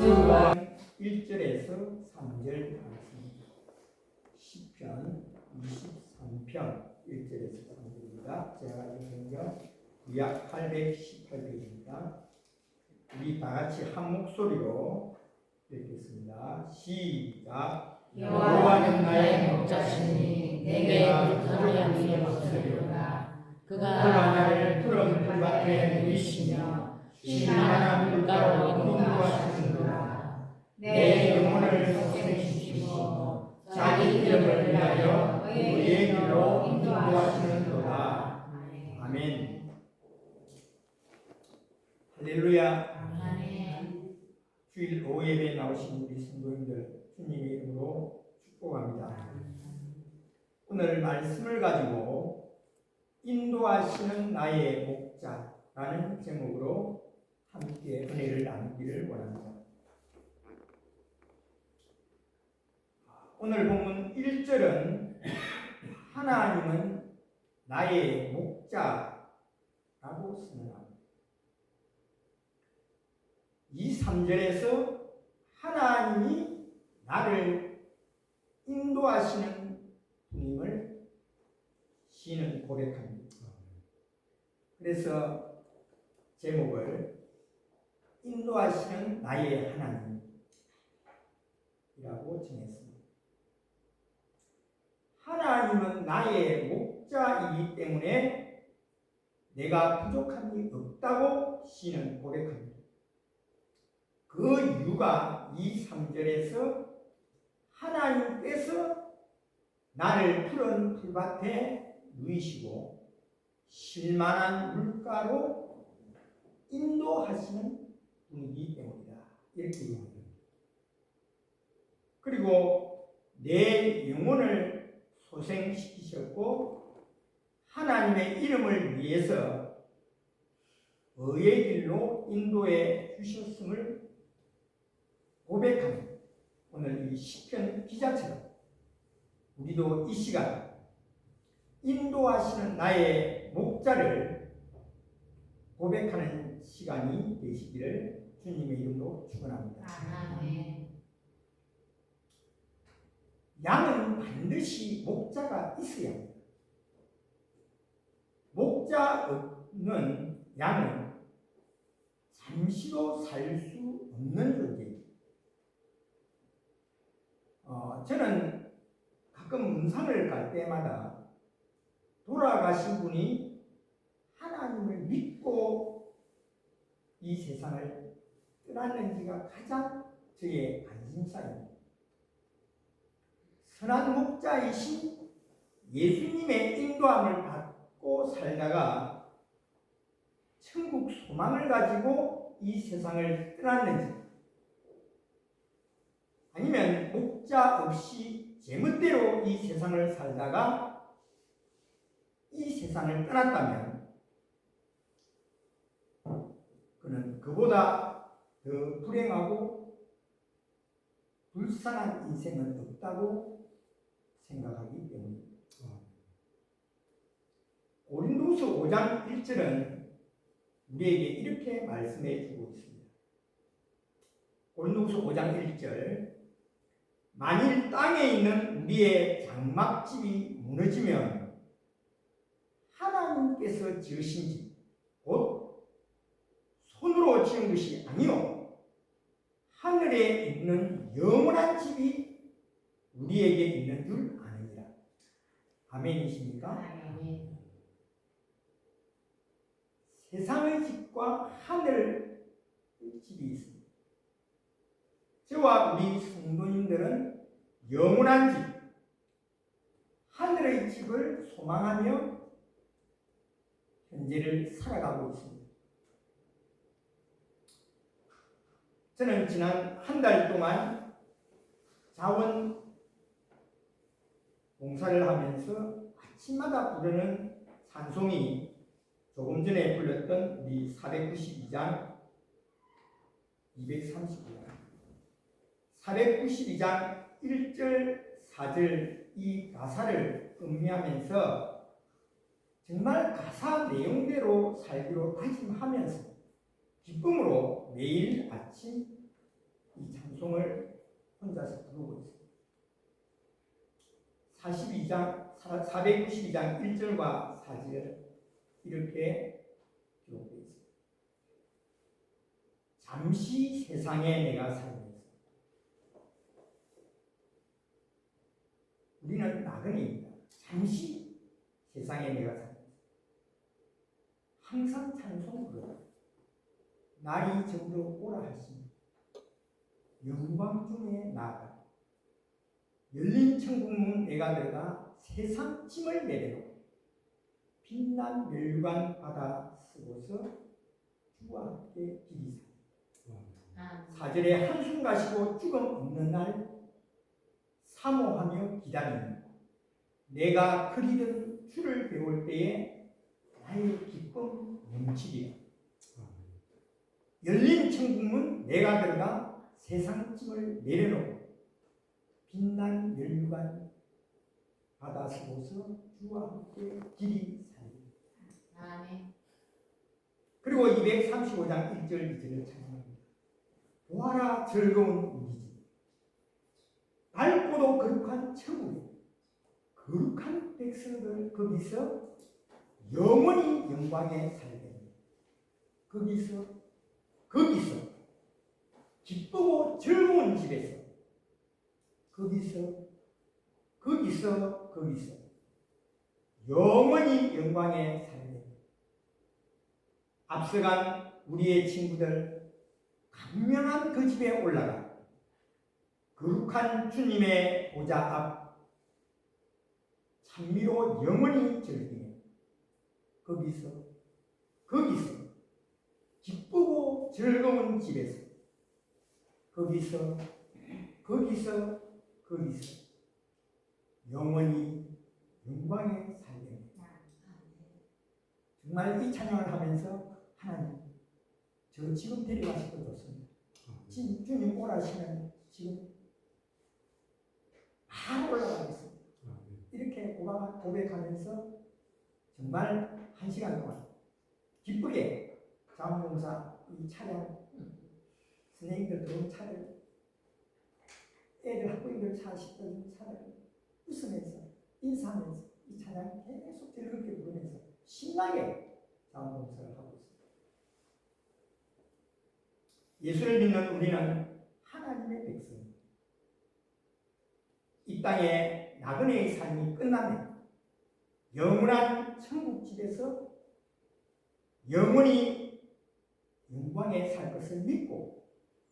주와 1절에서 3절 말씀입니다. 시편 23편 1절에서 3절입니다. 제가 가진 성경 구약 818페이지입니다. 우리 다 같이 한 목소리로 읽겠습니다. 시작. 여호와는 나의 목자시니 내게 불편함이 없으리로다. 그가 나를 푸른 풀밭에 누이시며 쉴만한 물가로 인도하시는도다. 내 영혼을 속죄시키시고 자기 이름을 위하여 의의 길로 인도하시는도다. 아멘. 할렐루야. 주일 오후 예배에 나오신 우리 성도님들 주님의 이름으로 축복합니다. 오늘 말씀을 가지고 인도하시는 나의 목자라는 제목으로 함께 은혜를 나누기를 원합니다. 오늘 본문 1절은 하나님은 나의 목자라고 선언합니다. 이 3절에서 하나님이 나를 인도하시는 분임을 시인은 고백합니다. 그래서 제목을 인도하시는 나의 하나님이라고 정했습니다. 하나님은 나의 목자이기 때문에 내가 부족함이 없다고 시인은 고백합니다. 그 이유가 이 3절에서 하나님께서 나를 푸른 풀밭에 누이시고 쉴만한 물가로 인도하시는 분이기 때문이다. 이렇게 얘기합니다. 그리고 내 영혼을 소생시키셨고 하나님의 이름을 위해서 의의 길로 인도해 주셨음을 고백합니다. 오늘 이 시편 기자처럼 우리도 이 시간 인도하시는 나의 목자를 고백하는 시간이 되시기를 주님의 이름으로 축원합니다. 양은 반드시 목자가 있어야 합니다. 목자 없는 양은 잠시도 살 수 없는 존재입니다. 저는 가끔 문상을 갈 때마다 돌아가신 분이 하나님을 믿고 이 세상을 떠났는지가 가장 저의 관심사입니다. 선한 목자이신 예수님의 인도함을 받고 살다가 천국 소망을 가지고 이 세상을 떠났는지, 아니면 목자 없이 제멋대로 이 세상을 살다가 이 세상을 떠났다면 그는 그보다 더 불행하고 불쌍한 인생은 없다고 생각하기 때문입니다. 고린도서 5장 1절은 우리에게 이렇게 말씀해 주고 있습니다. 고린도서 5장 1절, 만일 땅에 있는 우리의 장막집이 무너지면 하나님께서 지으신 집, 곧 손으로 지은 것이 아니요 하늘에 있는 영원한 집이 우리에게 있는 줄 아느니라. 아멘이십니까? 세상의 집과 하늘 집이 있습니다. 저와 우리 성도님들은 영원한 집, 하늘의 집을 소망하며 현재를 살아가고 있습니다. 저는 지난 한 달 동안 자원 봉사를 하면서 아침마다 부르는 찬송이 조금 전에 불렀던 우리 492장 235장 492장 1절 4절 이 가사를 음미하면서 정말 가사 내용대로 살기로 다짐하면서 기쁨으로 매일 아침 이 찬송을 혼자서 부르고 있습니다. 492장 1절과 4절 이렇게 기록되어 있습니다. 잠시 세상에 내가 살면서 우리는 나그네입니다. 잠시 세상에 내가 살면서 항상 찬송 부르라. 날이 저물어 오라 하시니 영광 중에 나아가 열린 천국문 내가 들어가 세상 짐을 내려놓고 빛난 멸관 바다 쓰고서 주와 함께 길이 사. 4절에 한숨 가시고 죽음 없는 날 사모하며 기다리는 내가 그리던 주를 배울 때에 나의 기쁨 넘치리라. 열린 천국문 내가 들어가 세상 짐을 내려놓고 빛난 멸관 바다 쓰고서 주와 함께 길이 살리라. 그리고 235장 1절 2절을 찬양합니다. 보아라 즐거운 우리 집 밝고도 거룩한 천국에 거룩한 백성들 거기서 영원히 영광에 살겠네. 거기서 기쁘고 즐거운 집에서 거기서 영원히 영광에 살겠네. 앞서간 우리의 친구들 강명한 그 집에 올라가 거룩한 주님의 보좌 앞 찬미로 영원히 즐기네. 거기서 기쁘고 즐거운 집에서 거기서 영원히 영광에 살게. 정말 이 찬양을 하면서 하나님 저 지금 데려가시고 좋습니다. 주님 오라시면 지금 바로 올라가겠습니다. 이렇게 고백하면서 정말 1시간 동안 기쁘게 자원봉사 이 차량 선생님들 들어온 차를 애들 학부모들 차 싣던 차를 웃으면서 인사하면서 이 찬양 계속 즐겁게 부르면서 신나게 자원봉사를 하고 있습니다. 예수를 믿는 우리는 하나님의 백성. 이 땅에 나그네의 삶이 끝나면 영원한 천국집에서 영원히 영광에 살 것을 믿고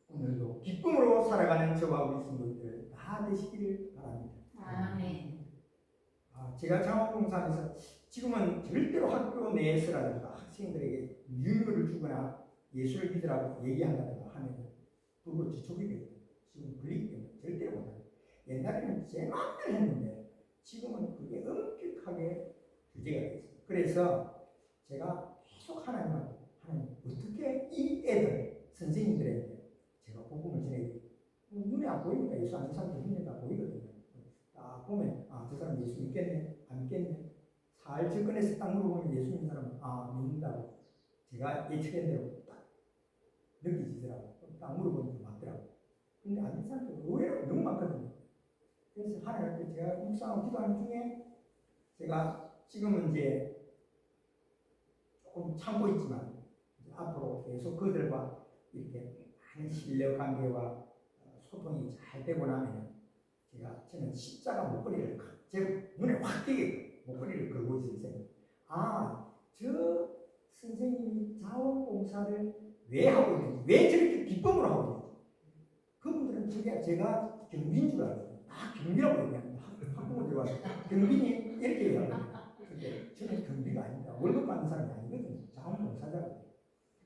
오늘도 기쁨으로 살아가는 저와 우리 성도들 다 되시기를 바랍니다. 아멘. 제가 창업봉사하면서 지금은 절대로 학교 내에서라든가 학생들에게 유물을 주거나 예수를 믿으라고 얘기한다든가 하면 그거 지속이거든요. 지금 불리기 때문에 절대로 못합니다. 옛날에는 제 마음대로 했는데 지금은 그게 엄격하게 규제가 되어 있습니다. 그래서 제가 계속 하나님 어떻게 이 애들 선생님들에게 제가 복음을 전해드리고 눈에 안 보이니까 예수 안 믿는 사람들 눈에 다 보이거든요. 딱 보면 저 사람 예수 믿겠네 안 믿겠네 잘 접근해서 딱 물어보면 예수 믿는 사람은 믿는다고 제가 예측한 대로 딱 느끼지더라고. 딱 물어보니까 맞더라고. 근데 안 믿는 사람들 의외로 너무 많거든요. 그래서 하나님 제가 묵상하고 기도하는 중에 제가 지금은 이제 조금 참고 있지만 앞으로 계속 그들과 이렇게 많은 신뢰 관계와 소통이 잘 되고 나면 저는 십자가 목걸이를 제 눈에 확 띄게 목걸이를 걸고 있어요. 저 선생님이 자원봉사를 왜 하고 있는지, 왜 저렇게 기쁨으로 하고 있는지. 그분들은 제가 경비인 줄 알아요. 경비라고 얘기합니다. 학부모들 와서 경비님 이렇게 얘기하거든요. 근데 저는 경비가 아닙니다. 월급 받는 사람이 아니거든요. 자원봉사자거든요.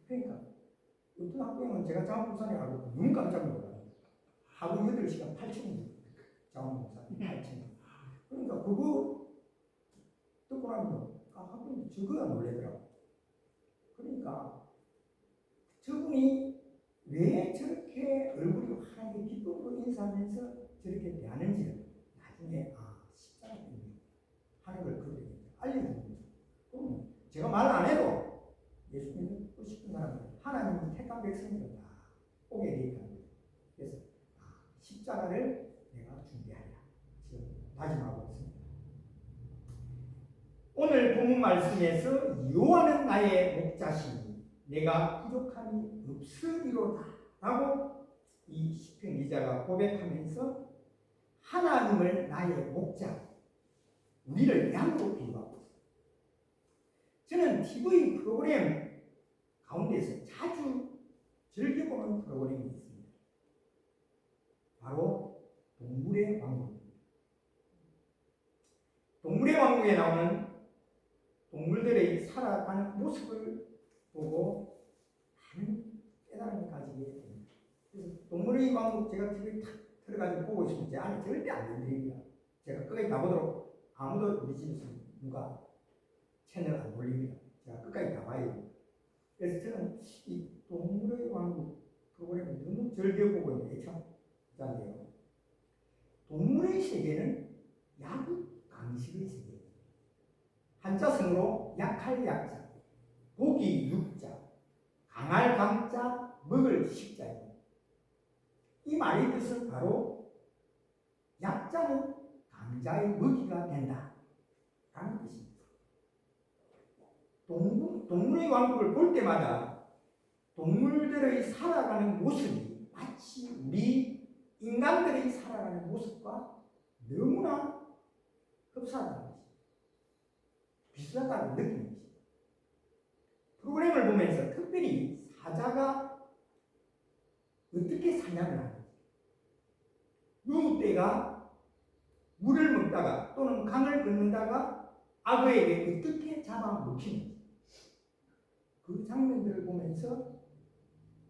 그러니까 어떤 학부모는 제가 자원봉사를 하고 눈 깜짝 놀라요. 하루 8시간 8,000원 자원봉사 8,000원. 그러니까 그거 듣고 나면 학부모 저거야 놀래더라고. 그러니까 저분이 왜 저렇게 얼굴이 환하게 기쁨으로 인사하면서 저렇게 대하는지를 나중에 십자가 때문에 하는 걸 그들에게 알려주는 거죠. 그럼 제가 말 안 해도 예수 믿고 싶은 사람은 하나님이 택한 백성들은 다 오게 돼 있다는 거죠. 그래서 십자가를 내가 준비하리라. 지금 다짐하고 있습니다. 오늘 본문 말씀에서 여호와는 나의 목자시니 내가 부족함이 없으리로다 라고 이 시편 기자가 고백하면서 하나님을 나의 목자, 우리를 양으로 비유하고 있습니다. 저는 TV 프로그램 가운데서 자주 즐겨보는 프로그램이 있습니다. 바로 동물의 왕국입니다. 동물의 왕국에 나오는 동물들의 살아가는 모습을 보고 많은 깨달음을 가지게 됩니다. 그래서 동물의 왕국 제가 TV에 탁 들어가지고 보고 있으면 제 안에 절대 안 들립니다. 제가 끝까지 가보도록 아무도 우리 집에서 누가 채널 안 돌립니다. 제가 끝까지 가봐야. 그래서 저는 이 동물의 왕국 프로그램을 너무 즐겨보고 있는 애청자인데요. 동물의 세계는 야구 강식의 세계입니다. 한자성으로 약할 약자, 복이 육자, 강할 강자, 먹을 식자입니다. 이 말의 뜻은 바로 약자는 강자의 먹이가 된다 라는 뜻입니다. 동물의 왕국을 볼 때마다 동물들의 살아가는 모습이 마치 우리 인간들의 살아가는 모습과 너무나 흡사하다는 것입니다. 비슷하다는 느낌이 있습니다. 프로그램을 보면서 특별히 사자가 어떻게 사냥을 하는지, 누떼가 물을 먹다가 또는 강을 건너다가 악어에게 어떻게 잡아먹히는지, 그 장면들을 보면서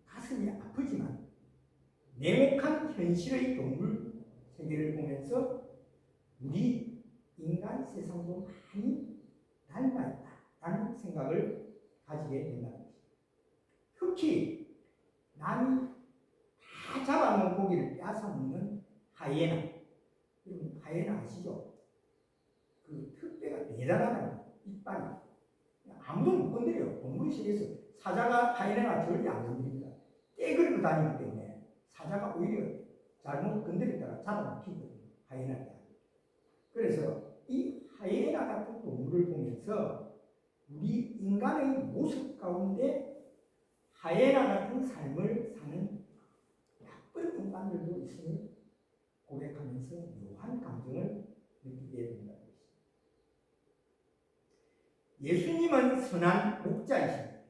가슴이 아프지만 냉혹한 현실의 동물 세계를 보면서 우리 인간 세상도 많이 닮아있다라는 생각을 가지게 된다는 것입니다. 특히 남이 다 잡아놓은 고기를 빼앗아 먹는 하이에나, 여러분 하이에나 아시죠? 그 턱뼈가 대단하다는 이빨이 아무도 못 건드려요. 동물의 세계에서 사자가 하이에나 절대 안 건드립니다. 떼그리고 다니기 때문에 사자가 오히려 잘못 건드렸다가 잡아먹히거든요. 하이에나가. 그래서 이 하이에나 같은 동물을 보면서 우리 인간의 모습 가운데 하이에나 같은 삶을 사는 나쁜 인간들도 있음을 고백하면서 묘한 감정을 느끼게 된다. 예수님은 선한 목자이십니다.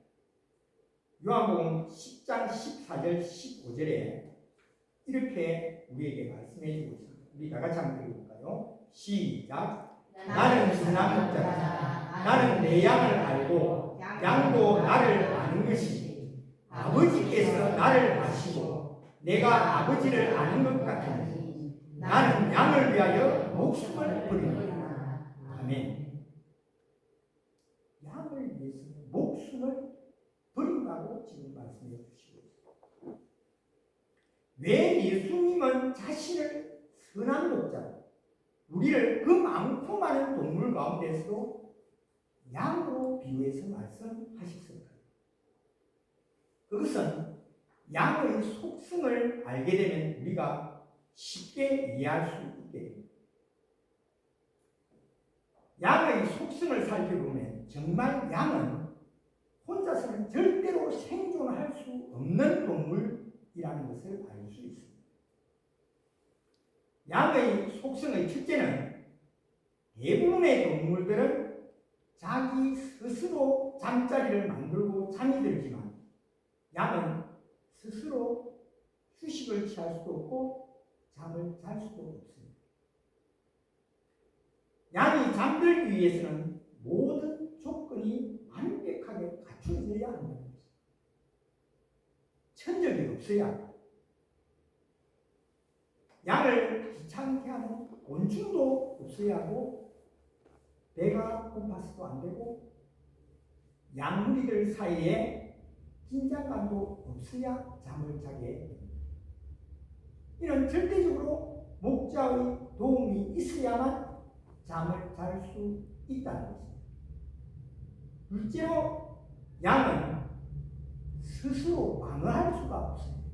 요한복음 10장 14절 15절에 이렇게 우리에게 말씀해 주고 있습니다. 우리 다 같이 한번 읽어볼까요? 시작. 나는 선한 목자다. 나는 내 양을 알고 양도 나를 아는 것이지. 아버지께서 나를 아시고 내가 아버지를 아는 것 같으니 나는 양을 위하여 목숨을 버리노라. 아멘. 양을 위해서 목숨을 버린다고 지금 말씀해 주시고 있습니다. 왜 예수님은 자신을 선한 목자로 우리를 그 많고 많은 동물 가운데서도 양으로 비유해서 말씀하셨을까요? 그것은 양의 속성을 알게 되면 우리가 쉽게 이해할 수 있게 됩니다. 양의 속성을 살펴보면 정말 양은 혼자서는 절대로 생존할 수 없는 동물이라는 것을 알 수 있습니다. 양의 속성의 첫째는 대부분의 동물들은 자기 스스로 잠자리를 만들고 잠이 들지만 양은 스스로 휴식을 취할 수도 없고 잠을 잘 수도 없습니다. 양이 잠들기 위해서는 모든 조건이 완벽하게 갖춰져야 한다는 것입니다. 천적이 없어야 합니다. 양을 귀찮게 하는 곤충도 없어야 하고 배가 고파서도 안 되고 양무리들 사이에 긴장감도 없어야 잠을 자게 됩니다. 이는 절대적으로 목자의 도움이 있어야만 잠을 잘 수 있다는 것입니다. 둘째로 양은 스스로 방어할 수가 없습니다.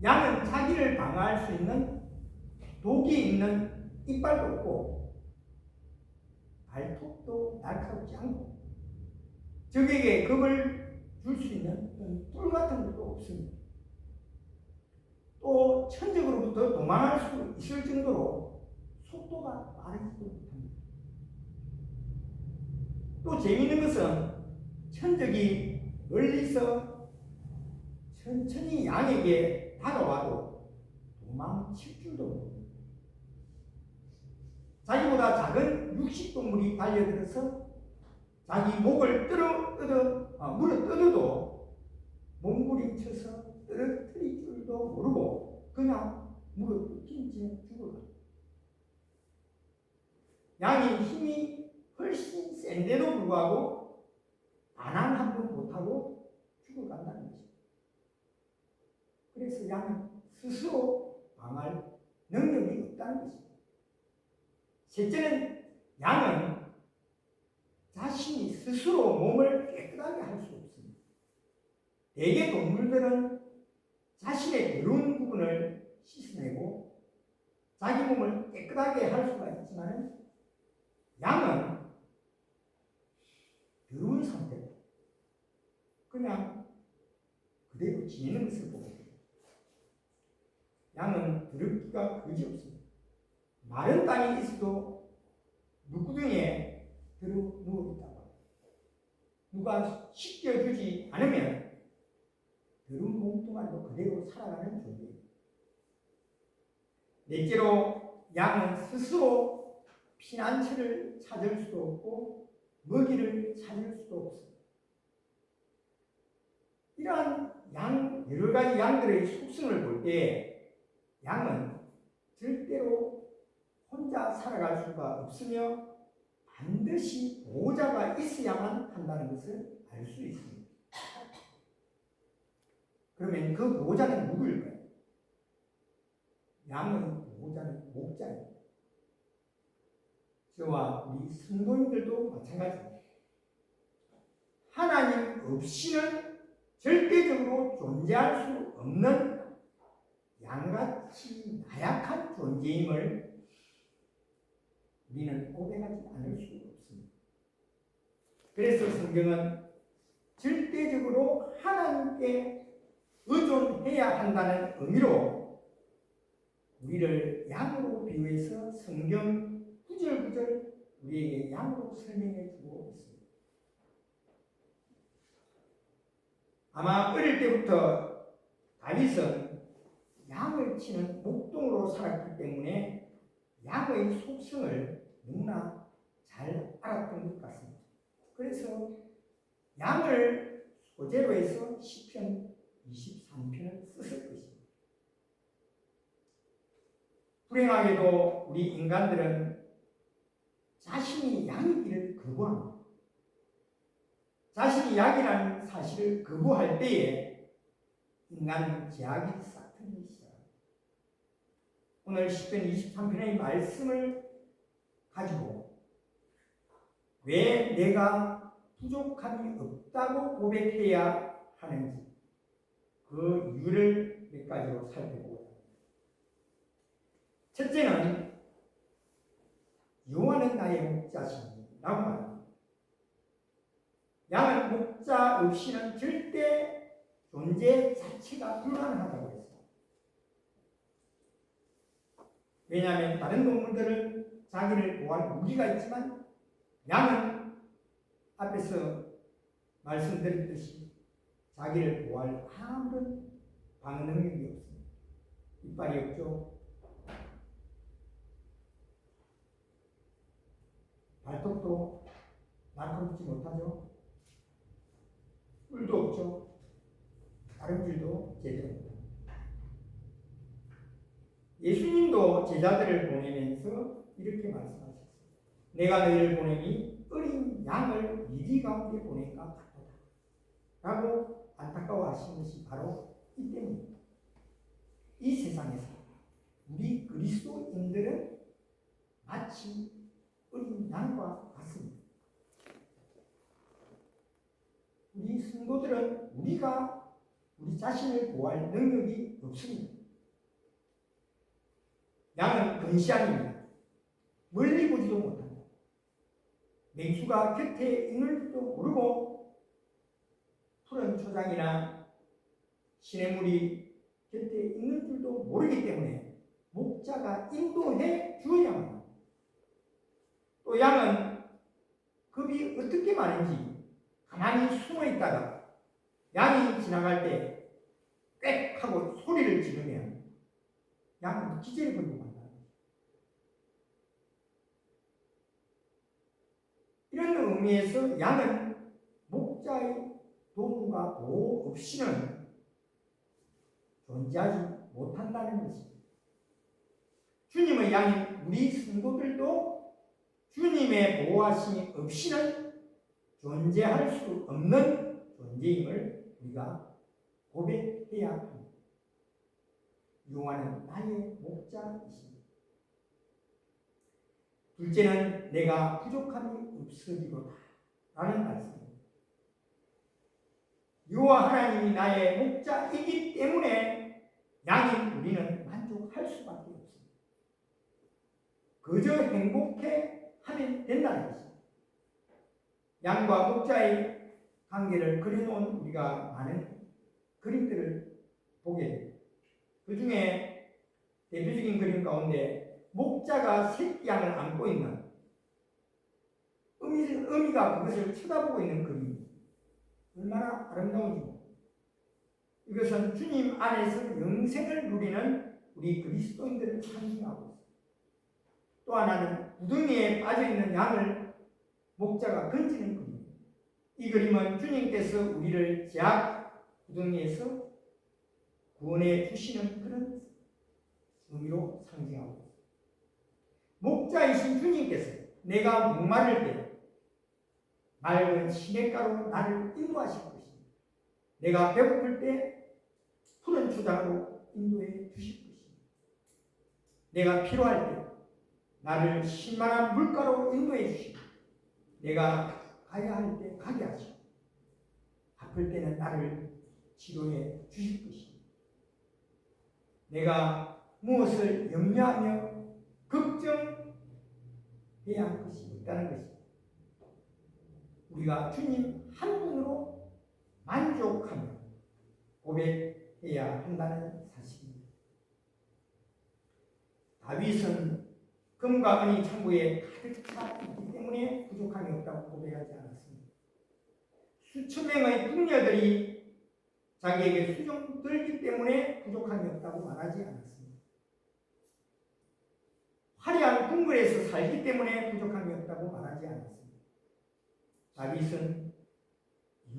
양은 자기 자기를 방어할 수 있는 독이 있는 이빨도 없고 발톱도 날카롭지 않고 적에게 겁을 줄 수 있는 뿔 같은 것도 없습니다. 또 천적으로부터 도망할 수 있을 정도로 속도가 빠르지도 못합니다. 또 재미있는 것은 천적이 멀리서 천천히 양에게 다가와도 도망칠 줄도 모릅니다. 자기보다 작은 육식동물이 달려들어서 자기 목을 물어뜯어도 몸부림쳐서 떨어뜨릴 줄도 모르고 그냥 물어뜯긴 채 죽어갑니다. 양이 힘이 훨씬 센데도 불구하고 반항 한 번 못하고 죽어간다는 것입니다. 그래서 양은 스스로 방어할 능력이 없다는 것입니다. 셋째는 양은 자신이 스스로 몸을 깨끗하게 할 수 없습니다. 대개 동물들은 자신의 더러운 부분을 씻어내고 자기 몸을 깨끗하게 할 수가 있지만 양은 더러운 상태, 그냥 그대로 지내는 것을 보고 양은 더럽기가 그지없습니다. 마른 땅에 있어도 물구덩이에 들어 누워있다가 누가 씻겨주지 않으면 더러운 몸뚱아리로 그대로 살아가는 존재입니다. 넷째로 양은 스스로 피난처를 찾을 수도 없고 먹이를 찾을 수도 없습니다. 이러한 여러 가지 양들의 속성을 볼 때 양은 절대로 혼자 살아갈 수가 없으며 반드시 보호자가 있어야만 한다는 것을 알 수 있습니다. 그러면 그 보호자는 누구일까요? 양의 보호자는 목자입니다. 저와 우리 성도님들도 마찬가지입니다. 하나님 없이는 절대적으로 존재할 수 없는 양같이 나약한 존재임을 우리는 고백하지 않을 수가 없습니다. 그래서 성경은 절대적으로 하나님께 의존해야 한다는 의미로 우리를 양으로 비유해서 성경 구절구절 우리에게 양으로 설명해 주고 있습니다. 아마 어릴 때부터 다윗은 양을 치는 목동으로 살았기 때문에 양의 속성을 너무나 잘 알았던 것 같습니다. 그래서 양을 소재로 해서 시편 23편을 썼을 것입니다. 불행하게도 우리 인간들은 자신이 양이기를 거부합니다. 자신이 약이라는 사실을 거부할 때에 인간은 제약이 싹 트기 시작합니다. 오늘 시편 23편의 말씀을 가지고 왜 내가 부족함이 없다고 고백해야 하는지 그 이유를 몇 가지로 살펴보고자 합니다. 첫째는 여호와는 나의 목자시니라고 말합니다. 양은 목자 없이는 절대 존재 자체가 불가능하다고 했습니다. 왜냐하면 다른 동물들은 자기를 보호할 무기가 있지만 양은 앞에서 말씀드렸듯이 자기를 보호할 아무런 방어 능력이 없습니다. 이빨이 없죠. 발톱도 날카롭지 못하죠. 뿔도 없죠. 다른줄도 제대로 못합니다. 예수님도 제자들을 보내면서 이렇게 말씀하셨습니다. 내가 너희를 보내니 어린 양을 이리 가운데 보낸가 같도다 라고 안타까워하신 것이 바로 이 때문입니다. 이 세상에서 우리 그리스도인들은 마치 어린 양과 같습니다. 우리 성도들은 우리 자신을 보호할 능력이 없습니다. 은시안입니다. 멀리 보지도 못한다. 맹수가 곁에 있는 줄도 모르고 푸른 초장이나 시냇물이 곁에 있는 줄도 모르기 때문에 목자가 인도해 주어야 합니다. 또 양은 급이 어떻게 많은지 가만히 숨어 있다가 양이 지나갈 때 꽥 하고 소리를 지르면 양은 기절을 걸고 간다. 이런 의미에서 양은 목자의 도움과 보호 없이는 존재하지 못한다는 것입니다. 주님의 양인 우리 성도들도 주님의 보호하심이 없이는 존재할 수 없는 존재임을 우리가 고백해야 합니다. 여호와는 나의 목자이십니다. 둘째는 내가 부족함이 없으리로다 라는 말씀입니다. 여호와 하나님이 나의 목자이기 때문에 양인 우리는 만족할 수밖에 없습니다. 그저 행복해 하면 된다는 것입니다. 양과 목자의 관계를 그려놓은 우리가 많은 그림들을 보게 됩니다. 그 중에 대표적인 그림 가운데 목자가 새끼 양을 안고 있는 어미가 그것을 쳐다보고 있는 그림입니다. 얼마나 아름다운지. 이것은 주님 안에서 영생을 누리는 우리 그리스도인들을 상징하고 있습니다. 또 하나는 구덩이에 빠져있는 양을 목자가 건지는 그림입니다. 이 그림은 주님께서 우리를 제약 구덩이에서 구원해 주시는 그런 의미로 상징하고 있습니다. 목자이신 주님께서 내가 목마를 때 맑은 시냇가로 나를 인도하실 것입니다. 내가 배고플 때 푸른 초장으로 인도해 주실 것입니다. 내가 필요할 때 나를 신만한 물가로 인도해 주시고 내가 가야 할 때 가게 하시고 아플 때는 나를 치료해 주실 것입니다. 내가 무엇을 염려하며 걱정해야 할 것이 있다는 것입니다. 우리가 주님 한 분으로 만족하며 고백해야 한다는 사실입니다. 다윗은 금과 은이 창고에 가득 차 있기 때문에 부족함이 없다고 고백하지 않았습니다. 수천 명의 궁녀들이 자기에게 수종 들기 때문에 부족함이 없다고 말하지 않았습니다. 화려한 궁궐에서 살기 때문에 부족함이 없다고 말하지 않았습니다. 다윗은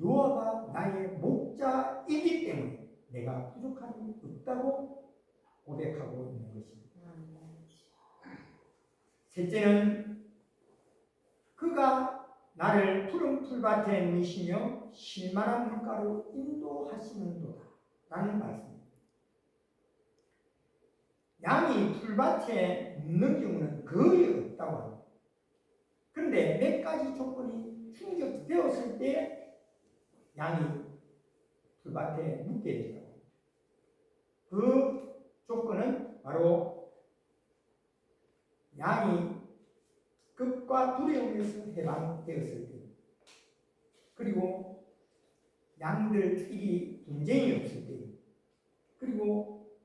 여호와가 나의 목자이기 때문에 내가 부족함이 없다고 고백하고 있는 것입니다. 셋째는 그가 나를 푸른 풀밭에 누이시며 실만한 물가로 인도하시는도다 라는 말씀입니다. 양이 풀밭에 눕는 경우는 거의 없다고 합니다. 그런데 몇 가지 조건이 충족되었을 때 양이 풀밭에 눕게 된다고 합니다. 그 조건은 바로 양이 급과 두려움에서 해방되었을 때, 그리고 양들끼리 분쟁이 없을 때, 그리고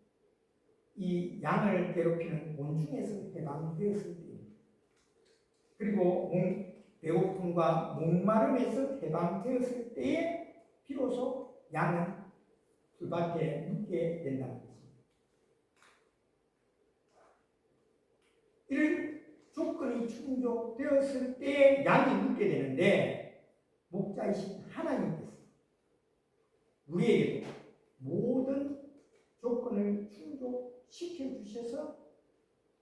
이 양을 괴롭히는 곤충에서 해방되었을 때, 그리고 배고픔과 목마름에서 해방되었을 때에 비로소 양은 풀밭에 눕게 된다는 것입니다. 이런 조건이 충족되었을 때 양이 눕게 되는데 목자이신 하나님께서 우리에게도 모든 조건을 충족시켜 주셔서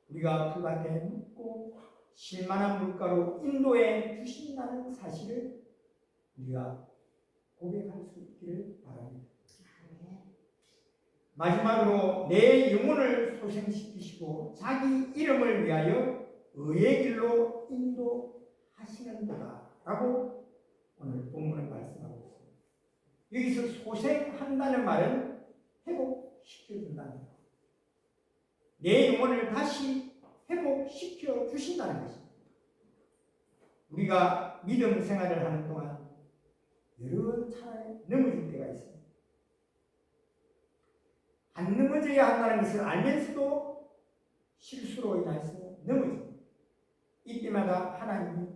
우리가 풀밭에 눕고 실만한 물가로 인도해 주신다는 사실을 우리가 고백할 수 있기를 바랍니다. 마지막으로 내 영혼을 소생시키시고 자기 이름을 위하여 의의 길로 인도하시는도다 라고 오늘 본문은 말씀하고 있습니다. 여기서 소생한다는 말은 회복시켜준다는 것. 내 영혼을 다시 회복시켜 주신다는 것입니다. 우리가 믿음 생활을 하는 동안 여러 차례 넘어질 때가 있습니다. 안 넘어져야 한다는 것을 알면서도 실수로 인해서 넘어집니다. 이때마다 하나님이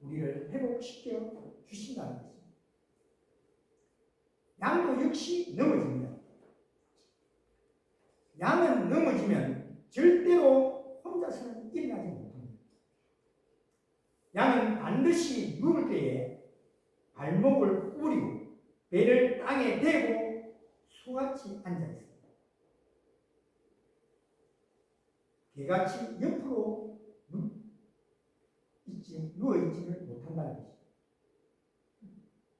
우리를 회복시켜 주신다는 것입니다. 양도 역시 넘어집니다. 양은 넘어지면 절대로 혼자서는 일어나지 못합니다. 양은 반드시 누울 때에 발목을 구부리고 배를 땅에 대고 수같이 앉아 있습니다. 개같이 옆으로 누워있지를 못한다는 것입니다.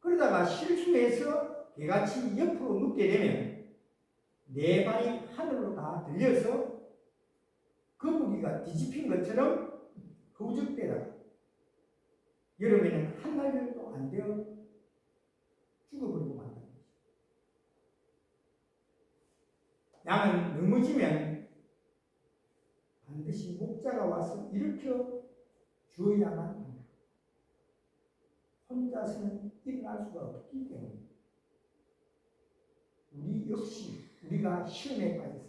그러다가 실수해서 개같이 옆으로 눕게 되면 네 발이 하늘로 다 들려서 거북이가 뒤집힌 것처럼 허우적대다가 여름에는 한 달도 안 되어 죽어버리고 만다. 양은 넘어지면 반드시 목자가 와서 일으켜 주어야만 합니다. 혼자서는 일어날 수가 없기 때문에 우리 역시 우리가 시험에 빠져서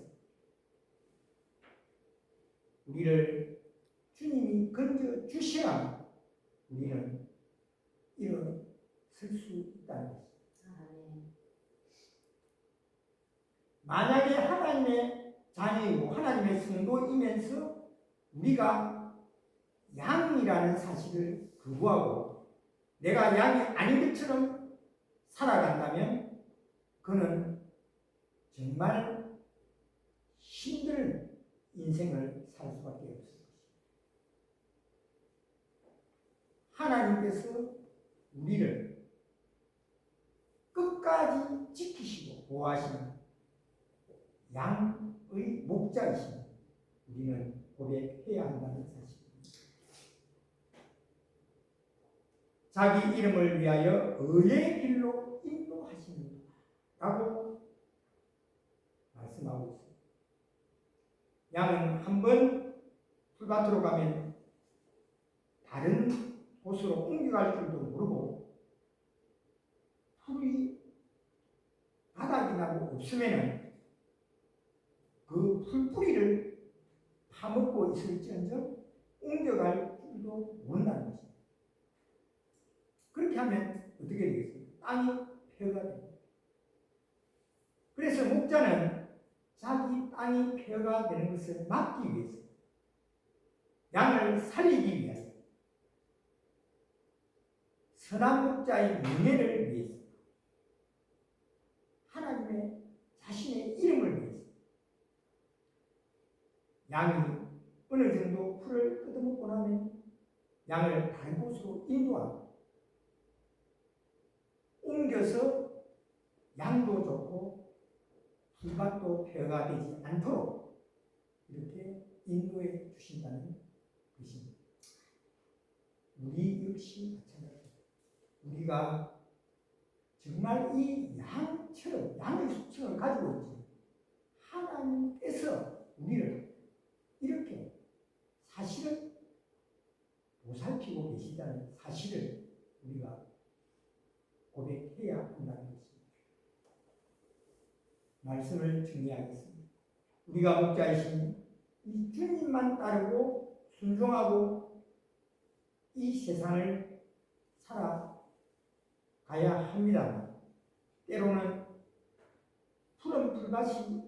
우리를 주님이 건져 주셔야 우리는 일어설 수 있다는 것입니다. 만약에 하나님의 자녀이고 하나님의 성도이면서 우리가 양이라는 사실을 거부하고 내가 양이 아닌 것처럼 살아간다면 그는 정말 힘든 인생을 살 수밖에 없습니다. 하나님께서 우리를 끝까지 지키시고 보호하시는 양의 목자이신 우리는 고백해야 한다는 사실입니다. 자기 이름을 위하여 의의 길로 인도하시는다라고 말씀하고 있습니다. 양은 한번 풀밭으로 가면 다른 곳으로 옮겨갈 줄도 모르고 풀이 바닥이 나고 없으면 그 풀뿌리를 파먹고 있을지언정 옮겨갈 줄도 모른다는 것입니다. 그렇게 하면 어떻게 되겠습니까? 땅이 폐허가 됩니다. 그래서 목자는 자기 땅이 폐허가 되는 것을 막기 위해서 양을 살리기 위해서 선한 목자의 명예를 위해서 하나님의 자신의 이름을 위해서 양이 어느 정도 풀을 뜯어먹고 나면 양을 다른 곳으로 인도하고 옮겨서 양도 좋고 풀밭도 폐허가 되지 않도록 이렇게 인도해 주신다는 것입니다. 우리 역시 마찬가지입니다. 우리가 정말 이 양처럼 양의 속성을 가지고 있지 하나님께서 우리를 이렇게 사실을 보살피고 계시다는 사실을 우리가 고백해야 한다는 것입니다. 말씀을 정리하겠습니다. 우리가 목자이신 이 주님만 따르고 순종하고 이 세상을 살아가야 합니다. 때로는 푸른 풀밭이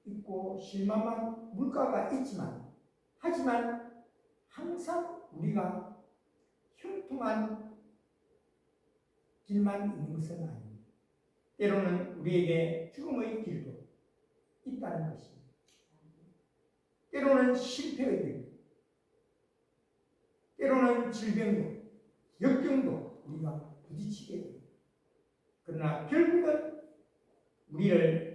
있고 실만한 물가가 있지만 하지만 항상 우리가 형통한 길만 있는 것은 아닙니다. 때로는 우리에게 죽음의 길도 있다는 것입니다. 때로는 실패의 길, 때로는 질병도, 역경도 우리가 부딪히게 됩니다. 그러나 결국은 우리를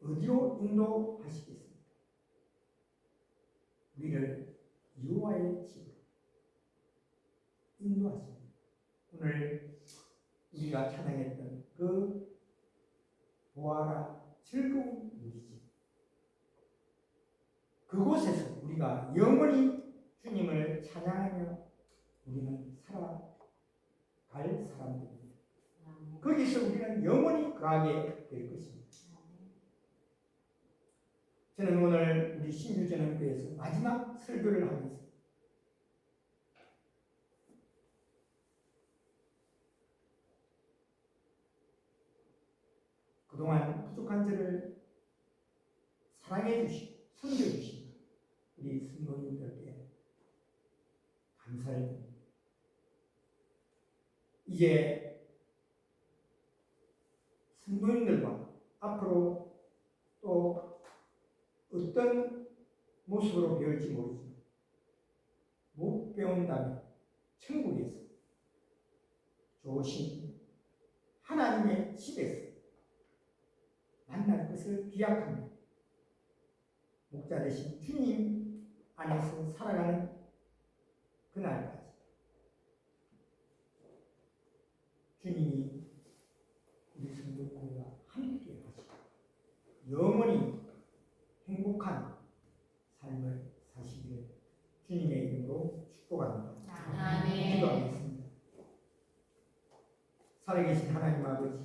어디로 인도하시겠습니까? 우리를 여호와의 집으로 인도하십니다. 오늘 우리가 찬양했던 그 보아라 즐거운 우리 집, 그곳에서 우리가 영원히 주님을 찬양하며 우리는 살아갈 사람들입니다. 거기서 우리는 영원히 거하게 될 것입니다. 저는 오늘 우리 신유전원교회에서 마지막 설교를 하면서 그동안 부족한 저를 사랑해 주시고 섬겨 주신 우리 성도님들께 감사를 드립니다. 이제 성도님들과 앞으로 또 어떤 모습으로 배울지 모르지만 못 배운다면 천국에서 좋으신 하나님의 집에서 만날 것을 기약합니다. 목자 되신 주님 안에서 살아가는 그날까지 주님이 우리 성도들과 함께 하시고 영원히 행복한 삶을 사시기를 주님의 이름으로 축복합니다. 아멘. 기도하겠습니다. 살아계신 하나님 아버지,